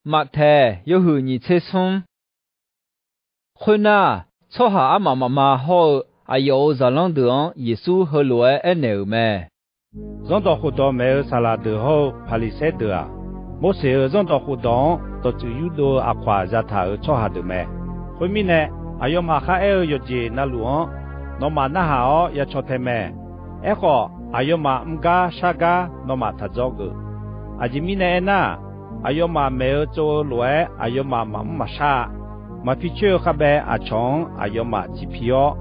mặc thề yêu hữu nhị chế sung. Khuyên na, cho hạ á mà họ yêu giả lòng đường Giêsu hơi lúa nêu mẹ. Dòng tàu khu đó mẹ sa la đưa họ phali xe đưa à. Một số dòng tàu khu đó tổ chức yêu đồ ác hóa ra thảo cho hạ được mẹ. Khuyên mình nè, yêu mà khá yêu gì na luôn, nó mà na hảo ya cho thêm mẹ. Eko yêu mà mga saga nó mà thật gió gỡ. Mình nè na, yêu mà mẹ cho lúa yêu mà sa. Mà phía trước các bé ở trong yêu mà chỉ phiếu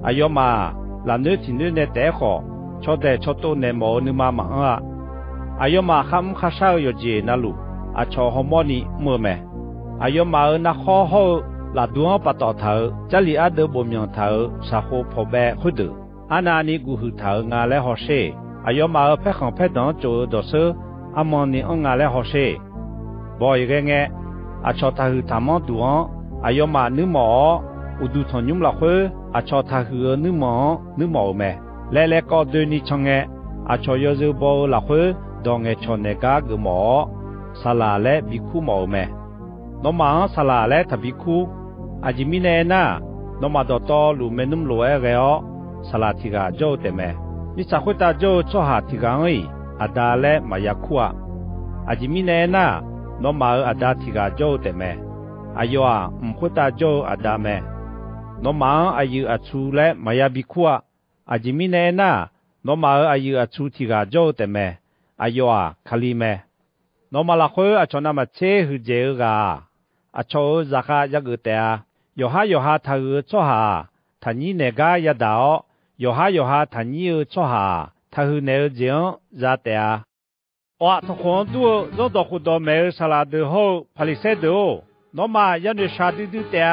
yêu mà là nơi thì nơi này để họ cho để cho tôi này mò nữa mà yêu mà không khá sao gì na lu ở cho họ mò ni mưa mẹ yêu mà na khó họ là đua bắt đầu thở chỉ là đỡ bom nhang thở sao họ phổ bé hơi đỡ anh ani gu hư thở ngã lại họ sẽ yêu mà phải không phải đó cho đó sơ anh ni ông ngã lại họ sẽ bởi cái nghe ở cho thở tham mong đua yêu mà nữ mỏ udu thon nhung là khơi cho thà hứa nữ mỏ mẹ lẽ có đôi ni trong nghe cho yêu dư bao là khơi đong nghe cho nè cá gửi mỏ sala lẽ bị khu mỏ mẹ nó mà sala lẽ thà bị khu chỉ mi nè na nó mà đó to lù mẹ nấm lúa cái ó sala thì gà dâu tệ mẹ mi sa khơi ta dâu cho hạt thì gà ấy đa lẽ mà ya khu chỉ mi nè na nó mà đa thì gà dâu tệ mẹ ayo à khơi ta dâu đa mẹ nó mà ayu chu lẽ mà ya bị khu chỉ mi nè na nó mà ayu chu thì gà dâu tệ mẹ ayo à khali mẹ nó mà là khơi cho nó mà chế hư dễ gà cho zaka ya gửi tệ yo ha thằng cho ha thằng nhị nè gà ya đào yo ha thằng nhị cho ha thằng nè giếng ra tệ thằng con đua do đó khu đó mẹ sala đưa họ phali xe đưa nó mà ya nè sa đưa tệ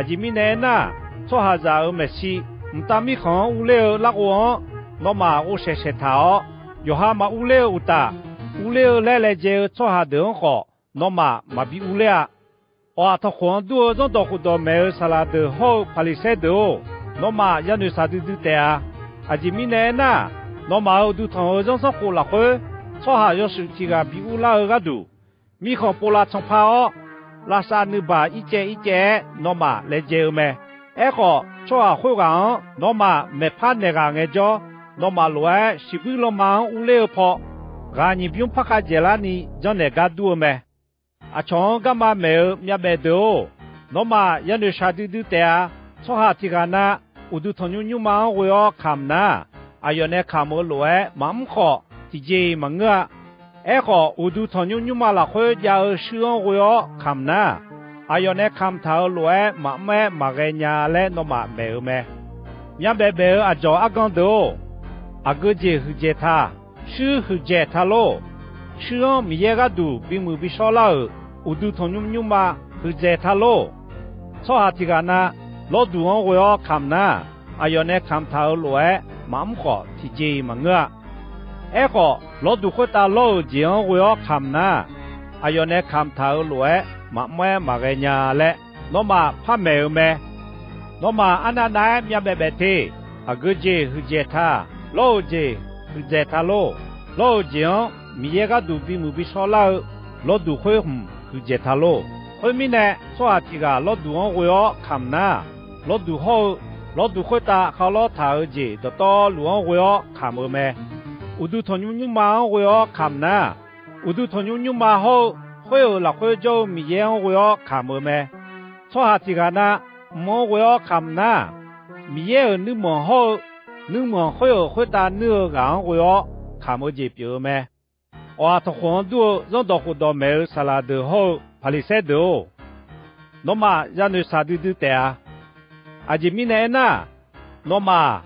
chỉ mi nè na cho ha ra ở Messi ta mi không u lê lạc uống nó mà u sẽ tháo yo ha mà u lê lẽ dễ cho ha đưa họ nó mà bị u lê thằng con đua do đó khu đó mẹ sala đưa họ phali xe đưa nó mà ya nè sa đưa tệ chỉ mi nè na nó mà đưa thằng trong số khu lạc khơi cho ha yo sự thì ga bị u la ở ga đủ mi không pola trong phao là sa nữ bà ít chế nó mà lấy dễ mẹ eko cho à khôi gắng nó mà mẹ phát nè gà nghe cho nó mà lúa sĩ bự lo mà u lê phò gà nhị biung phát cái dễ là ni cho nè gà đua mẹ chong gà mà mẹ nhà mẹ đồ nó mà yên được sa đưa tệ cho hà thì gà na u du thằng nhung mà uyo kham na ayo nè kham ở lúa mắm kho thì dễ mà ngựa eko u du thằng nhung mà là khôi gia ở sương uyo kham na ayo nè kham thảo lúa mà cái nhà lẽ nó mà mẹ nhà bé cho con đồ cái gì hư dễ tha sư hư dễ tha lô sư mi ye ga du bi mu bi so la u du thong nhung mà hư dễ tha lô so ha ti ga na lo du on wo kham na ayo nè kham thảo lúa mắm kho thì gì mà ngựa eko lo du khoi ta lo ji on wo kham na ayo nè kham thảo lúa mà cái nhà lẽ nó mà phát mẹ nó mà anh nãy nhà bé thì cái gì hư dễ tha lô gì hư dễ tha lô gì mi ye ga du bi mu bi so la lo du khoi hư dễ tha lô hồi mi nè so thì ga lo du on wo kham na lo du khoi ta khao lo tha gì to lu on wo kham mẹ u du thon nhung mà wo kham na u du thon nhung mà ho khơi là khơi cho mi ye wo kham mẹ cho ha thì ga na mo wo kham na mi ye nữ mò khơi ta nữ ga wo kham gì biểu mẹ thằng con đua dòng đó khu đó mẹ sala đưa họ phali xe đưa nó mà ra nơi sa đưa tệ chỉ mi nè na nó mà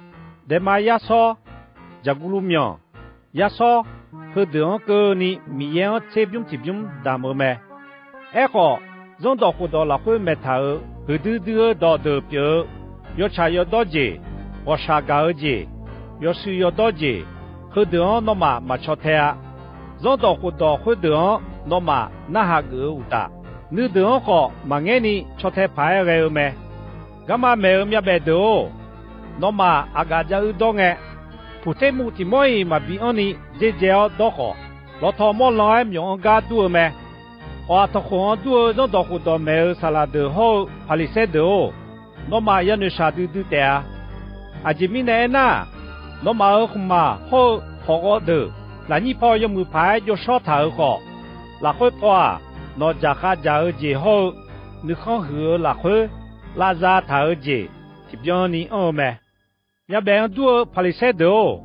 để mà ya so jagulumyo ya so hơi đưa cơ ni mi ye chế biung đam mẹ eko dòng đó khu đó là khơi mẹ thảo hơi đưa đó đưa biểu yo cha yo đó gì o sa ga gì yo su yo đó gì hơi đưa nó mà cho thế dòng đó khu đó hơi đưa nó mà na ha gỡ uta nữ đưa họ mà nghe ni cho thế phải cái mẹ gama mẹ bé đồ nó mà aga ra đó nghe phụ thế mu thì mỗi mà bị anh ni dễ đó họ lo thò mò lo em用ga đua mẹ 我头黄多让到活到没有萨拉德后帕里塞德哦，那么要你啥都得啊，阿吉米呢那，那么尔红嘛好好个的，那你跑要木牌就少他好，那会跑啊，那家哈家儿节后，你看和那会拉扎他儿节，提标你没？要不然多帕里塞德哦，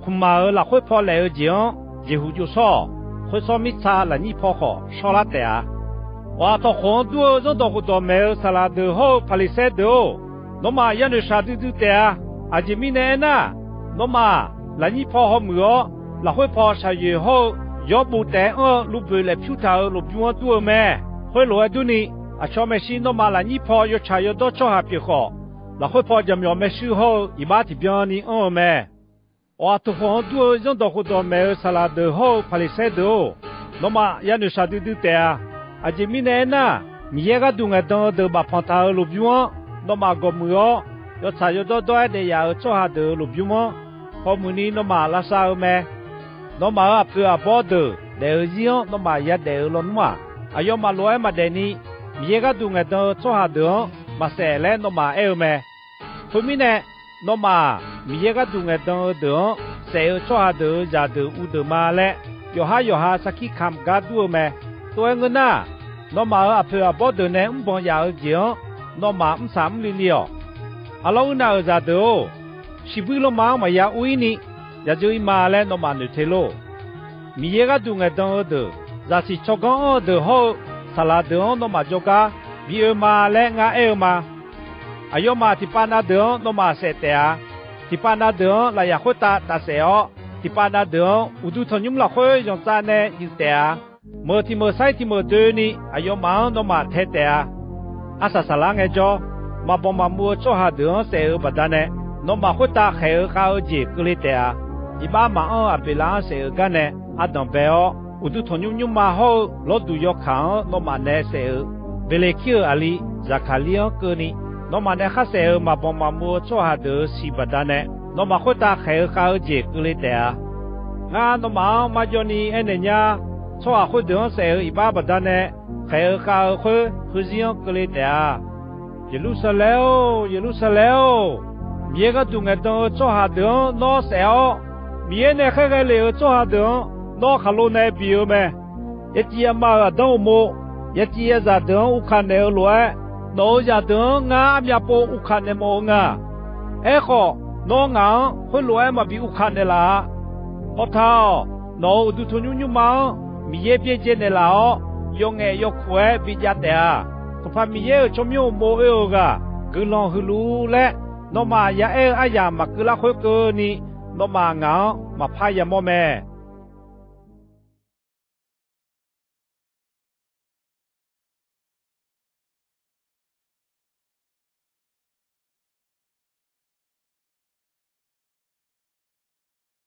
红嘛尔那会跑来儿节哦，节后就少。会说米查了你跑好少了的啊！我到黄多让到活到没有萨拉德后帕里塞德哦，那么要你啥都的啊！阿吉米呢那，那么了你跑好没有？那会跑啥以后要不带路背来票头路比我多没？会落多呢？啊，小没事，那么了你跑要查要到找下比好，那会跑就没事后一把提标你没？我头黄多让到活到没有萨拉德后帕里塞德哦，那么要你啥都得啊！阿吉米呢那，你也个东个当的把胖头路比我，那么个没有，要查要到多的要找下的路比我，好么呢？那么拉啥没？那么啊不啊包的，来日样那么也来了嘛，啊要嘛来嘛的呢，你也个东个当找下的，嘛谁来那么哎没？后面呢？那么，米一个东个当当，谁要做下的家的乌的嘛嘞？有哈，啥去看个多没？多个呐，那么阿婆阿婆的呢，帮要讲，那么3了。阿老那家的哦，是不了嘛要为呢，也就嘛嘞，那么你听咯。米一个东个当的，若是做工的好，萨拉的那么就个，比尔嘛嘞，我嘛。阿要嘛提巴那德那么些的啊，提巴那德来也会打些哦，提巴那德乌都同你们来会用啥呢？有的啊，莫提莫塞提莫对呢，阿要嘛那么太的啊，阿啥啥啷个做，嘛帮嘛莫做下德些不得呢，那么会打还有好几个哩的啊，一般嘛阿别啷些个呢，阿当白哦，乌都同你们嘛好，老都要看那么那些，别来去阿里扎卡里奥个呢。那么呢，还是嘛帮嘛莫做下的西不达呢？那么会打还有好几个哩的啊？啊，那么嘛叫你人家做下会的是一把不达呢？还有好会这样个哩的啊？耶路撒冷哦，每个东个都做下的那些哦，每呢还个了做下的那哈罗那边没？一天嘛都没，一天在的我看到了。那家等俺也不乌看的么啊？哎好，那俺会来嘛比乌看的啦。好头，那我都同你忙，米也别见的啦哦，用哎要快比较的啊。他怕米也就没有么有个，格浪和路嘞，那么也哎呀嘛格拉会个你，那么俺嘛怕也么咩？